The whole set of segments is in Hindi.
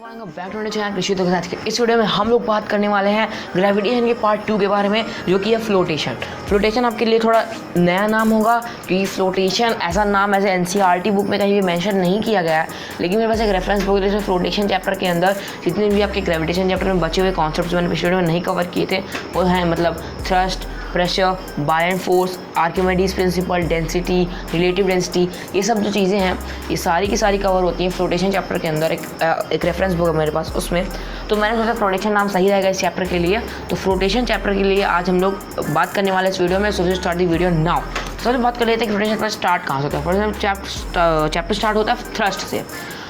बैक टू चैनल कृषि के साथ। इस वीडियो में हम लोग बात करने वाले हैं ग्रेविटेशन के पार्ट 2 के बारे में, जो कि है फ्लोटेशन। फ्लोटेशन आपके लिए थोड़ा नया नाम होगा क्योंकि फ्लोटेशन ऐसा नाम ऐसे एनसीईआरटी बुक में कहीं भी मेंशन नहीं किया गया है, लेकिन मेरे पास एक रेफरेंस बुक है। फ्लोटेशन चैप्टर के अंदर जितने भी आपके ग्रेविटेशन चैप्टर में बचे हुए कॉन्सेप्ट्स मैंने पिछले वीडियो में नहीं कवर किए थे वो हैं, मतलब thrust, pressure, Bayern force, Archimedes principal, density, relative density, ये सब जो चीज़ें हैं ये सारी की सारी कवर होती हैं फ्लोटेशन चैप्टर के अंदर। एक रेफरेंस बुक है मेरे पास उसमें, तो मैंने सोचा फ्लोटेशन नाम सही रहेगा इस चैप्टर के लिए। तो फ्लोटेशन चैप्टर के लिए आज हम लोग बात करने वाले इस वीडियो में। So start the video now. सबसे बात कर लेते हैं कि फ्लोटेशन का स्टार्ट कहाँ से होता है। फ्लोटेशन चैप्टर स्टार्ट होता है थ्रस्ट से।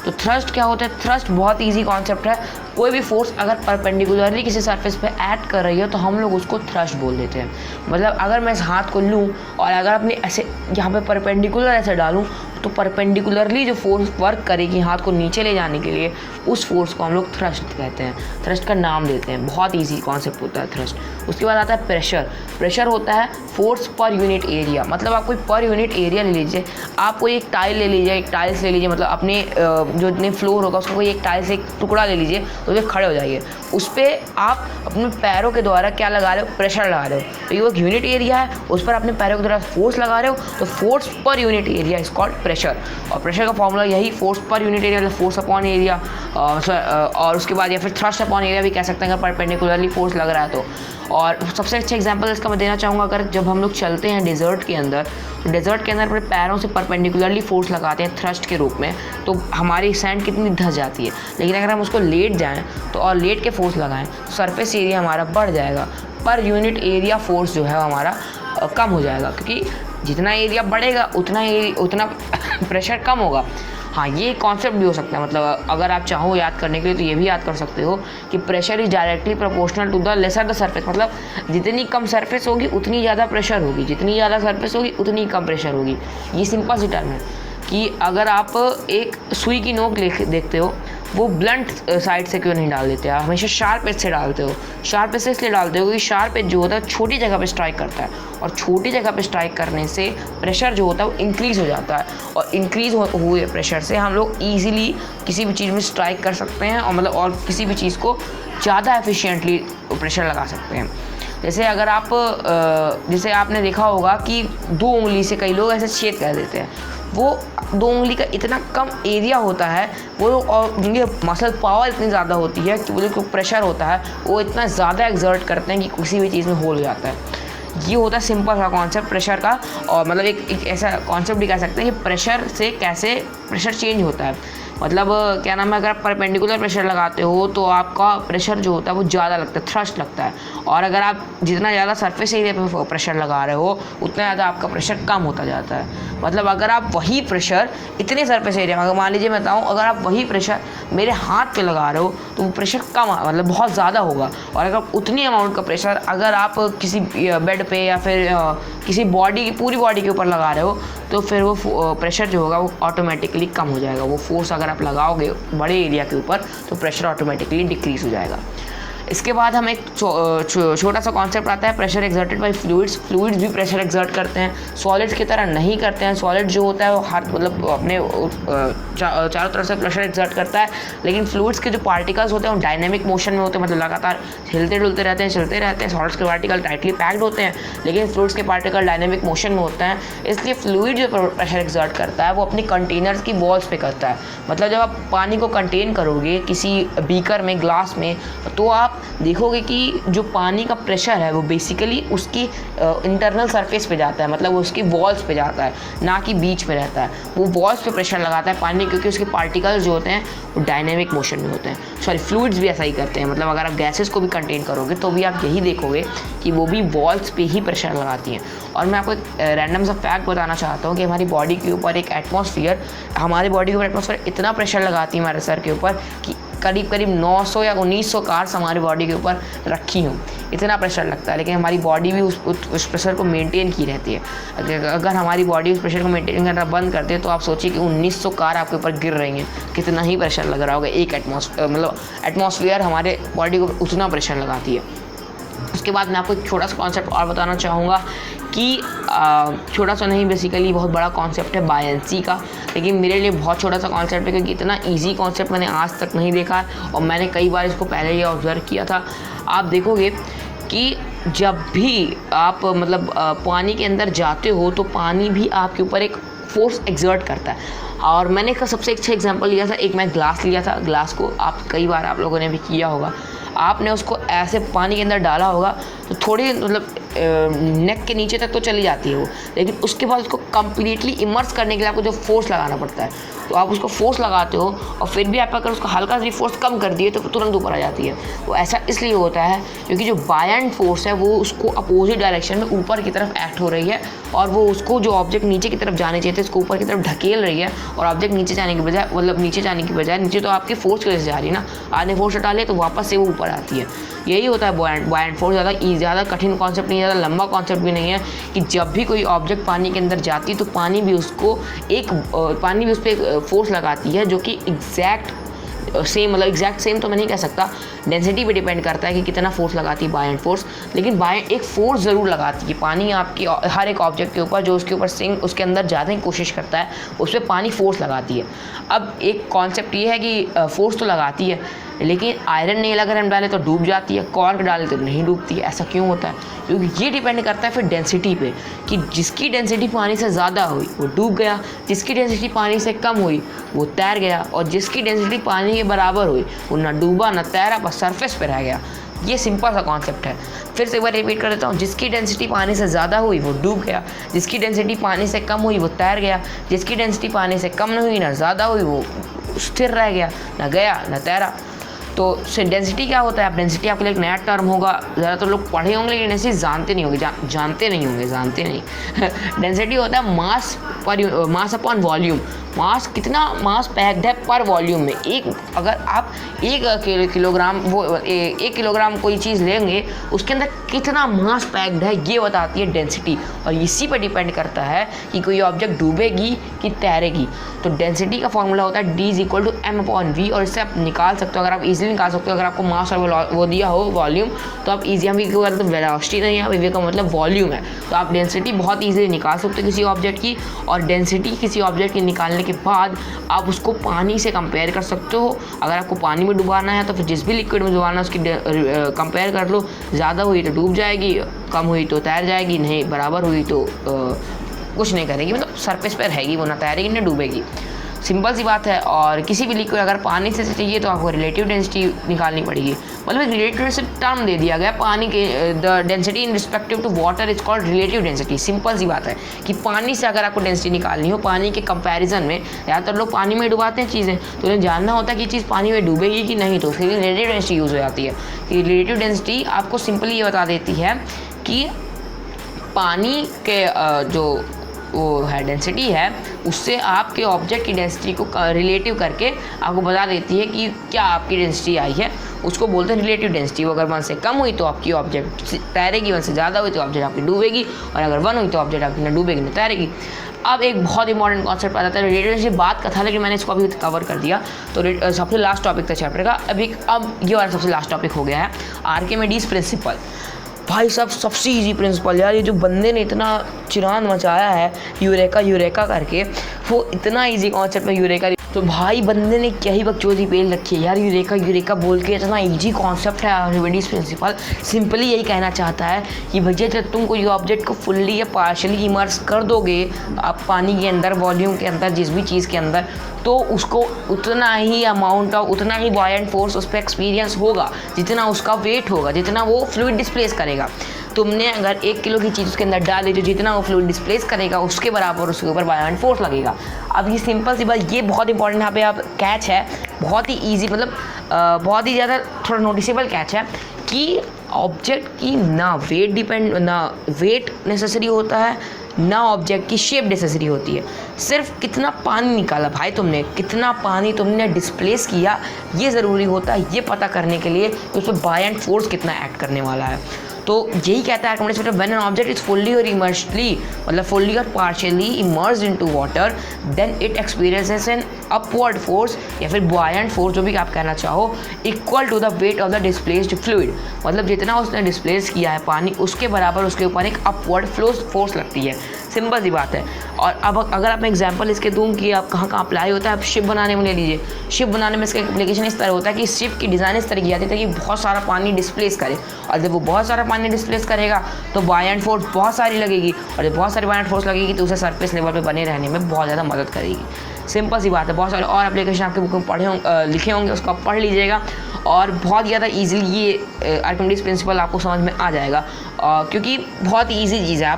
तो थ्रस्ट क्या होता है? थ्रस्ट बहुत इजी कॉन्सेप्ट है। कोई भी फोर्स अगर परपेंडिकुलरली किसी सरफेस पे ऐड कर रही है तो हम लोग उसको थ्रस्ट बोल देते हैं। मतलब अगर मैं इस हाथ को लूँ और अगर अपने ऐसे यहाँ पे परपेंडिकुलर ऐसे डालूँ तो परपेंडिकुलरली जो फोर्स वर्क करेगी हाथ को नीचे ले जाने के लिए, उस फोर्स को हम लोग थ्रस्ट कहते हैं, थ्रस्ट का नाम देते हैं। बहुत ईजी कॉन्सेप्ट होता है थ्रस्ट। उसके बाद आता है प्रेशर। प्रेशर होता है फोर्स पर यूनिट एरिया। मतलब आप कोई पर यूनिट एरिया ले लीजिए, आप कोई एक टाइल ले लीजिए, एक टाइल्स ले लीजिए, मतलब अपने जो इतने फ्लोर होगा उसका कोई एक टाइल से एक टुकड़ा ले लीजिए, तो उसे खड़े हो जाइए। उस पर आप अपने पैरों के द्वारा क्या लगा रहे हो? प्रेशर लगा रहे हो। तो ये एक यूनिट एरिया है, उस पर अपने पैरों के द्वारा फोर्स लगा रहे हो, तो force per unit area is called pressure. और प्रेशर का फॉर्मूला यही, force per unit area, force upon area. और उसके बाद या फिर थ्रस्ट अपॉन एरिया भी कह सकते हैं अगर परपेंडिकुलरली फोर्स लग रहा है तो। और सबसे अच्छा एग्जांपल इसका मैं देना चाहूँगा, अगर जब हम लोग चलते हैं डेजर्ट के अंदर, तो डेजर्ट के अंदर अपने पैरों से परपेंडिकुलरली फोर्स लगाते हैं थ्रस्ट के रूप में, तो हमारी सैंड कितनी धंस जाती है। लेकिन अगर हम उसको लेट जाएँ तो और लेट के फोर्स लगाएं तो सरफेस एरिया हमारा बढ़ जाएगा, पर यूनिट एरिया फोर्स जो है हमारा कम हो जाएगा, क्योंकि जितना एरिया बढ़ेगा उतना प्रेशर कम होगा। हाँ, ये कॉन्सेप्ट भी हो सकता है। मतलब अगर आप चाहो याद करने के लिए तो ये भी याद कर सकते हो कि pressure is directly proportional to the lesser the surface. मतलब जितनी कम सरफेस होगी उतनी ज़्यादा प्रेशर होगी, जितनी ज़्यादा सरफेस होगी उतनी कम प्रेशर होगी। ये सिंपल सी टर्म है कि अगर आप एक सुई की नोक देखते हो, वो ब्लंट साइड से क्यों नहीं डाल देते? आप हमेशा शार्प एज से डालते हो। शार्प एज से इसलिए डालते हो क्योंकि शार्प एज जो होता है छोटी जगह पे स्ट्राइक करता है, और छोटी जगह पे स्ट्राइक करने से प्रेशर जो होता है वो इंक्रीज़ हो जाता है, और इंक्रीज़ हुए प्रेशर से हम लोग ईजिली किसी भी चीज़ में स्ट्राइक कर सकते हैं, और मतलब और किसी भी चीज़ को ज़्यादा एफिशिएंटली प्रेशर लगा सकते हैं। जैसे अगर आप जैसे आपने देखा होगा कि 2 उंगली से कई लोग ऐसे छेद कर देते हैं, वो 2 उंगली का इतना कम एरिया होता है वो, और उनकी मसल पावर इतनी ज़्यादा होती है कि वो जो प्रेशर होता है वो इतना ज़्यादा एक्सर्ट करते हैं कि किसी भी चीज़ में होल हो जाता है। ये होता है सिंपल सा कॉन्सेप्ट प्रेशर का। और मतलब एक ऐसा कॉन्सेप्ट भी कह सकते हैं कि प्रेशर से कैसे प्रेशर चेंज होता है। मतलब क्या नाम है, अगर आप परपेंडिकुलर प्रेशर लगाते हो तो आपका प्रेशर जो होता है वो ज़्यादा लगता है, थ्रस्ट लगता है। और अगर आप जितना ज़्यादा सरफेस एरिया पे प्रेशर लगा रहे हो उतना ज़्यादा आपका प्रेशर कम होता जाता है। मतलब अगर आप वही प्रेशर इतने सरफेस एरिया में, अगर मान लीजिए मैं बताऊँ, अगर आप वही प्रेशर मेरे हाथ पे लगा रहे हो तो वो प्रेशर कम, मतलब बहुत ज़्यादा होगा। और अगर उतनी अमाउंट का प्रेशर अगर आप किसी बेड पे या फिर किसी पूरी बॉडी के ऊपर लगा रहे हो तो फिर वो प्रेशर जो होगा वो ऑटोमेटिकली कम हो जाएगा। वो फोर्स अगर आप लगाओगे बड़े एरिया के ऊपर तो प्रेशर ऑटोमेटिकली डिक्रीज़ हो जाएगा। इसके बाद हम एक छोटा सा कॉन्सेप्ट आता है, pressure exerted by fluids. Fluids भी प्रेशर एक्सर्ट करते हैं, सॉलिड्स की तरह नहीं करते हैं। सॉलिड जो होता है वो हर मतलब अपने चारों तरफ से प्रेशर एक्सर्ट करता है, लेकिन फ्लूइड्स के जो पार्टिकल्स होते हैं वो डायनेमिक मोशन में होते हैं, मतलब लगातार हिलते डुलते रहते हैं, चलते रहते हैं। सॉलिड्स के पार्टिकल टाइटली पैक्ड होते हैं, लेकिन फ्लूइड्स के पार्टिकल डायनेमिक मोशन में होते हैं। इसलिए फ्लूइड जो प्रेशर एक्सर्ट करता है वो अपनी कंटेनर्स की वॉल्स पे करता है। मतलब जब आप पानी को कंटेन करोगे किसी बीकर में, ग्लास में, तो आप देखोगे कि जो पानी का प्रेशर है वो बेसिकली उसकी इंटरनल सरफेस पे जाता है, मतलब वो उसकी वॉल्स पे जाता है, ना कि बीच में रहता है। वो वॉल्स पे प्रेशर लगाता है पानी, क्योंकि उसके पार्टिकल्स जो होते हैं वो डायनेमिक मोशन में होते हैं। सॉरी, फ्लूइड्स भी ऐसा ही करते हैं। मतलब अगर आप गैसेस को भी कंटेन करोगे तो भी आप यही देखोगे कि वो भी वॉल्स पे ही प्रेशर लगाती हैं। और मैं आपको एक रैंडम सा फैक्ट बताना चाहता हूँ कि हमारी बॉडी के ऊपर एक एटमॉस्फेयर इतना प्रेशर लगाती है हमारे सर के ऊपर कि करीब 900 या 1900 कार्स हमारी बॉडी के ऊपर रखी हूँ, इतना प्रेशर लगता है। लेकिन हमारी बॉडी भी उस प्रेशर को मेंटेन की रहती है। अगर हमारी बॉडी उस प्रेशर को मेंटेन करना बंद करते हैं तो आप सोचिए कि 1900 कार आपके ऊपर गिर रही हैं, कितना ही प्रेशर लग रहा होगा। एक एटमॉस्फेयर हमारे बॉडी को उतना प्रेशर लगाती है। उसके बाद मैं आपको एक छोटा सा कॉन्सेप्ट और बताना चाहूँगा कि छोटा सा नहीं, बेसिकली बहुत बड़ा कॉन्सेप्ट है बायंसी का, लेकिन मेरे लिए बहुत छोटा सा कॉन्सेप्ट है क्योंकि इतना इजी कॉन्सेप्ट मैंने आज तक नहीं देखा और मैंने कई बार इसको पहले ही ऑब्जर्व किया था। आप देखोगे कि जब भी आप मतलब पानी के अंदर जाते हो तो पानी भी आपके ऊपर एक फोर्स एक्सर्ट करता है। और मैंने इसका सबसे अच्छा एग्जांपल लिया था, एक मैं ग्लास लिया था, ग्लास को आप कई बार आप लोगों ने भी किया होगा, आपने उसको ऐसे पानी के अंदर डाला होगा तो थोड़ी मतलब नेक के नीचे तक तो चली जाती है वो, लेकिन उसके बाद उसको कम्प्लीटली इमर्स करने के लिए आपको जो फोर्स लगाना पड़ता है, तो आप उसको फोर्स लगाते हो और फिर भी आप अगर उसको हल्का सी फोर्स कम कर दिए तो तुरंत ऊपर आ जाती है। वो ऐसा इसलिए होता है क्योंकि जो बायंट फोर्स है वो उसको अपोजिट डायरेक्शन में ऊपर की तरफ एक्ट हो रही है और वो उसको जो ऑब्जेक्ट नीचे की तरफ जाने चाहिए थे उसको ऊपर की तरफ ढकेल रही है, और ऑब्जेक्ट नीचे जाने की बजाय मतलब नीचे जाने की बजाय नीचे तो आपकी फोर्स की वजह से जा रही है ना, आपने फोर्स हटा लिया तो वापस से वो ऊपर आती है। यही होता है बायंट फोर्स। ज़्यादा कठिन कॉन्सेप्ट नहीं है, ज़्यादा लंबा कॉन्सेप्ट भी नहीं है कि जब भी कोई ऑब्जेक्ट पानी के अंदर जाती है तो पानी भी उस पर एक फोर्स लगाती है जो कि एग्जैक्ट सेम तो मैं नहीं कह सकता, डेंसिटी पे डिपेंड करता है कि कितना फोर्स लगाती है बायंट फोर्स, लेकिन बायंट एक फोर्स ज़रूर लगाती है। पानी आपकी हर एक ऑब्जेक्ट के ऊपर जो उसके ऊपर सिंक उसके अंदर जाने की कोशिश करता है उस पर पानी फोर्स लगाती है। अब एक कॉन्सेप्ट ये है कि फोर्स तो लगाती है लेकिन आयरन नेल अगर हम डालें तो डूब जाती है, कॉर्क डालें तो नहीं डूबती है। ऐसा क्यों होता है? क्योंकि ये डिपेंड करता है फिर डेंसिटी पे कि जिसकी डेंसिटी पानी से ज़्यादा हुई वो डूब गया, जिसकी डेंसिटी पानी से कम हुई वो तैर गया, और जिसकी डेंसिटी पानी के बराबर हुई वो ना डूबा ना तैरा, बस सरफेस पे रह गया। ये सिंपल सा कॉन्सेप्ट है। फिर से एक बार रिपीट कर देता हूँ, जिसकी डेंसिटी पानी से ज़्यादा हुई वो डूब गया, जिसकी डेंसिटी पानी से कम हुई वो तैर गया, जिसकी डेंसिटी पानी से कम नहीं हुई ना ज़्यादा हुई वो स्थिर रह गया, ना गया ना तैरा। तो डेंसिटी क्या होता है? आप डेंसिटी आपके लिए एक नया टर्म होगा, ज़्यादातर लोग पढ़े होंगे लेकिन डेंसिटी जानते नहीं होंगे। डेंसिटी होता है मास अपॉन वॉल्यूम। कितना मास पैक्ड है पर वॉल्यूम में। अगर आप एक किलोग्राम कोई चीज़ लेंगे उसके अंदर कितना मास पैक्ड है ये बताती है डेंसिटी, और इसी पर डिपेंड करता है कि कोई ऑब्जेक्ट डूबेगी कि तैरेगी। तो डेंसिटी का फॉर्मूला होता है D = m/v, और इससे आप निकाल सकते हो, अगर आप इजीली निकाल सकते हो। अगर आपको मास और वो दिया हो वॉल्यूम तो आप इजी, हम तो वेलोसिटी नहीं है, वी का मतलब वॉल्यूम है, तो आप डेंसिटी बहुत ईजिली निकाल सकते हो किसी ऑब्जेक्ट की। और डेंसिटी किसी ऑब्जेक्ट की निकालने के बाद आप उसको पानी से कंपेयर कर सकते हो। अगर आपको पानी में डुबाना है तो फिर जिस भी लिक्विड में डुबाना है उसकी कंपेयर कर लो, ज़्यादा हुई तो डूब जाएगी, कम हुई तो तैर जाएगी, नहीं बराबर हुई तो कुछ नहीं करेगी, मतलब सरफेस पर रहेगी, वो ना तैरेगी ना डूबेगी। सिंपल सी बात है। और किसी भी लिक्विड अगर पानी से चाहिए तो आपको रिलेटिव डेंसिटी निकालनी पड़ेगी, मतलब एक रिलेटिव डेंसिटी टर्म दे दिया गया पानी के, the density in respective to water is called relative density. Simple सी बात है कि पानी से अगर आपको डेंसिटी निकालनी हो, पानी के कंपैरिजन में, ज़्यादातर लोग पानी में डुबाते हैं चीज़ें, तो उन्हें जानना होता है कि चीज़ पानी में डूबेगी कि नहीं, तो फिर रिलेटिव डेंसिटी यूज़ हो जाती है। कि रिलेटिव डेंसिटी आपको सिंपली ये बता देती है कि पानी के जो वो है डेंसिटी है उससे आपके ऑब्जेक्ट की डेंसिटी को रिलेटिव करके आपको बता देती है कि क्या आपकी डेंसिटी आई है, उसको बोलते हैं रिलेटिव डेंसिटी। वो अगर 1 से कम हुई तो आपकी ऑब्जेक्ट तैरेगी, 1 से ज़्यादा हुई तो ऑब्जेक्ट आपकी डूबेगी, और अगर 1 हुई तो ऑब्जेक्ट आपकी ना डूबेगी ना तैरेगी। अब एक बहुत इंपॉर्टेंट कॉन्सेप्ट आ जाता है, रिलेटिव डेंसिटी बात का था लेकिन मैंने इसको अभी कवर कर दिया, तो सबसे लास्ट टॉपिक था चैप्टर का। अब ये वाला सबसे लास्ट टॉपिक हो गया है आर्किमिडीज प्रिंसिपल। भाई साहब सबसे इजी प्रिंसिपल यार, ये जो बंदे ने इतना चिरान मचाया है यूरेका करके, वो इतना इजी कॉन्सेप्ट है यूरेका। तो भाई बंदे ने क्या ही बकचोदी पेल रखी है यार, यूरेका बोल के। इतना इजी कॉन्सेप्ट है आर्किमिडीज प्रिंसिपल। सिंपली यही कहना चाहता है कि भैया जब तुम कोई ऑब्जेक्ट को फुल्ली या पार्शली इमर्स कर दोगे आप पानी के अंदर, वॉल्यूम के अंदर, जिस भी चीज़ के अंदर, तो उसको उतना ही अमाउंट ऑफ, उतना ही बॉयंट फोर्स उस पर एक्सपीरियंस होगा जितना उसका वेट होगा, जितना वो फ्लूइड डिस्प्लेस करेगा। तुमने अगर 1 किलो की चीज़ उसके अंदर डाल दी तो जितना वो फ्लूइड डिस्प्लेस करेगा उसके बराबर उसके ऊपर बॉयंट फोर्स लगेगा। अब ये सिंपल सी बात, ये बहुत इंपॉर्टेंट यहाँ पे आप कैच है, बहुत ही ईजी, मतलब बहुत ही ज़्यादा थोड़ा नोटिसेबल कैच है कि ऑब्जेक्ट की ना वेट नेसेसरी होता है, ना ऑब्जेक्ट की शेप नेसेसरी होती है। सिर्फ कितना पानी निकाला भाई तुमने, कितना पानी तुमने डिस्प्लेस किया, ये ज़रूरी होता है ये पता करने के लिए कि उस पर बॉयंट फोर्स कितना एक्ट करने वाला है। तो यही कहता है Archimedes when an object is fully और इमर्सली, मतलब फुल्ली और partially immersed into water, then it experiences an upward force या फिर बुआयंट फोर्स, जो भी आप कहना चाहो, equal to the weight of the displaced fluid. मतलब जितना उसने डिस्प्लेस किया है पानी, उसके बराबर उसके ऊपर एक अपवर्ड फ्लो फोर्स लगती है। सिंपल सी बात है। और अब अगर आप मैं एग्जांपल इसके दूँ कि आप कहाँ कहाँ अप्लाई होता है, आप शिप बनाने में ले लीजिए। शिप बनाने में इसका एप्लीकेशन इस तरह होता है कि शिप की डिज़ाइन इस तरह की आती है ताकि बहुत सारा पानी डिस्प्लेस करे, और जब वो बहुत सारा पानी डिस्प्लेस करेगा तो बायंट फोर्स बहुत सारी लगेगी, और जब बहुत सारी बायंट फोर्स लगेगी तो उसे सरफेस लेवल पे बने रहने में बहुत ज़्यादा मदद करेगी। सिंपल सी बात है। बहुत सारे और एप्लीकेशन आपके बुक में पढ़े होंगे, लिखे होंगे, उसको आप पढ़ लीजिएगा और बहुत ज़्यादा ईजिली ये आर्किमिडीज प्रिंसिपल आपको समझ में आ जाएगा, क्योंकि बहुत ईजी चीज़ है।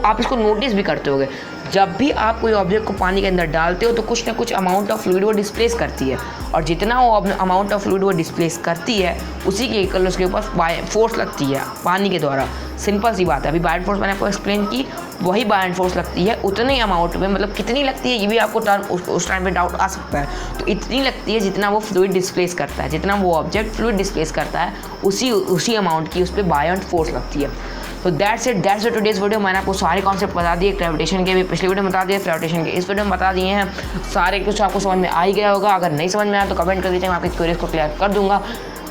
आप इसको नोटिस भी करते होगे, जब भी आप कोई ऑब्जेक्ट को पानी के अंदर डालते हो तो कुछ ना कुछ अमाउंट ऑफ फ्लूइड वो डिस्प्लेस करती है, और जितना वो अमाउंट ऑफ फ्लूइड वो डिस्प्लेस करती है उसी के इक्वल उसके ऊपर फोर्स लगती है पानी के द्वारा। सिंपल सी बात है। अभी बायंट फोर्स मैंने आपको एक्सप्लेन की, वही बायंट फोर्स लगती है उतने ही अमाउंट में, मतलब कितनी लगती है ये भी आपको उस टाइम पे डाउट आ सकता है। तो इतनी लगती है जितना वो फ्लूइड डिस्प्लेस करता है, जितना वो ऑब्जेक्ट फ्लूइड डिस्प्लेस करता है उसी अमाउंट की उस पर बायंट फोर्स लगती है। तो दैट्स इट टुडेज़ वीडियो। मैंने आपको सारे कॉन्सेप्ट बता दिए, ग्रेविटेशन के भी पिछले वीडियो में बता दिए, ग्रेविटेशन के इस वीडियो में बता दिए हैं। सारे कुछ आपको समझ में आ ही गया होगा। अगर नहीं समझ में आया तो कमेंट कर दीजिए, मैं आपकी क्वेरीज को क्लियर कर दूंगा।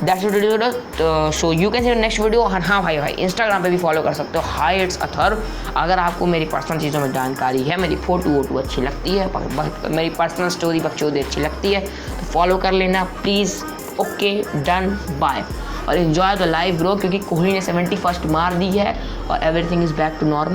That's it today's video. So you can see next video. हाँ भाई इंस्टाग्राम पे भी फॉलो कर सकते हो, हाई इट्स अथर। अगर आपको मेरी पर्सनल चीज़ों में जानकारी है, मेरी फोटो वोटो अच्छी लगती है, मेरी पर्सनल स्टोरी बकचोदी अच्छी लगती है तो फॉलो कर लेना प्लीज़। ओके डन बाय, और इन्जॉय द लाइव ब्रो, क्योंकि कोहली ने 71st मार दी है और everything is back to normal.